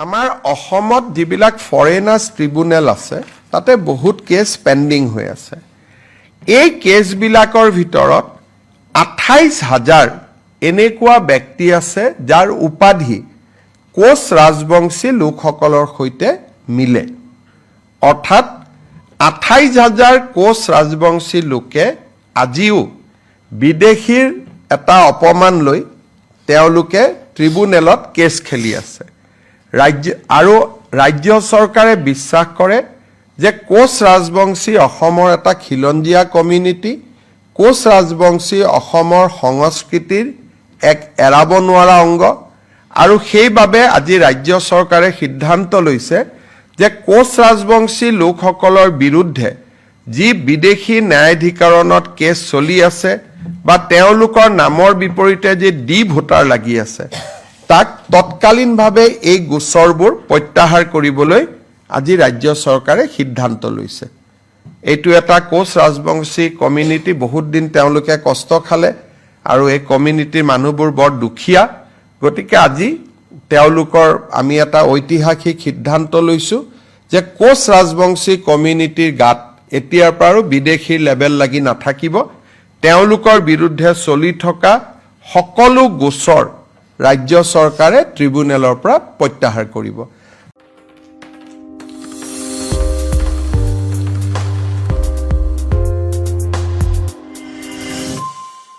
আমাৰ অসমত যিবিলাক ফৰেনাৰ্ছ ট্ৰিব্যুনেল আছে তাতে বহুত কেছ পেণ্ডিং হৈ আছে। এই কেছবিলাকৰ ভিতৰত ২৮,০০০ এনেকুৱা ব্যক্তি আছে যাৰ উপাধি কোচ ৰাজবংশী লোকসকলৰ সৈতে মিলে। অৰ্থাৎ ২৮,০০০ কোচ ৰাজবংশী লোকে আজিও বিদেশীৰ এটা অপমান লৈ তেওঁলোকে ট্ৰিব্যুনেলত কেছ খেলি আছে। ৰাজ্য চৰকাৰে বিশ্বাস কৰে যে কোচ ৰাজবংশী অসমৰ এটা খিলঞ্জীয়া কমিউনিটি, কোচ ৰাজবংশী অসমৰ সংস্কৃতিৰ এক এৰাব নোৱাৰা অংগ, আৰু সেইবাবে আজি ৰাজ্য চৰকাৰে সিদ্ধান্ত লৈছে যে কোচ ৰাজবংশী লোকসকলৰ বিৰুদ্ধে যি বিদেশী ন্যায়াধিকৰণত কেছ চলি আছে বা তেওঁলোকৰ নামৰ বিপৰীতে যি ডি ভোটাৰ লাগি আছে তাক তৎকালীনভাৱে এই গোচৰবোৰ প্ৰত্যাহাৰ কৰিবলৈ আজি ৰাজ্য চৰকাৰে সিদ্ধান্ত লৈছে। এইটো এটা কোচ ৰাজবংশী কমিউনিটি, বহুত দিন তেওঁলোকে কষ্ট খালে আৰু এই কমিউনিটিৰ মানুহবোৰ বৰ দুখীয়া। গতিকে আজি তেওঁলোকৰ আমি এটা ঐতিহাসিক সিদ্ধান্ত লৈছোঁ যে কোচ ৰাজবংশী কমিউনিটিৰ গাত এতিয়াৰ পৰা আৰু বিদেশীৰ লেবেল লাগি নাথাকিব। তেওঁলোকৰ বিৰুদ্ধে চলি থকা সকলো গোচৰ ৰাজ্য চৰকাৰে ট্ৰিব্যুনেলৰ পৰা প্ৰত্যাহাৰ কৰিব।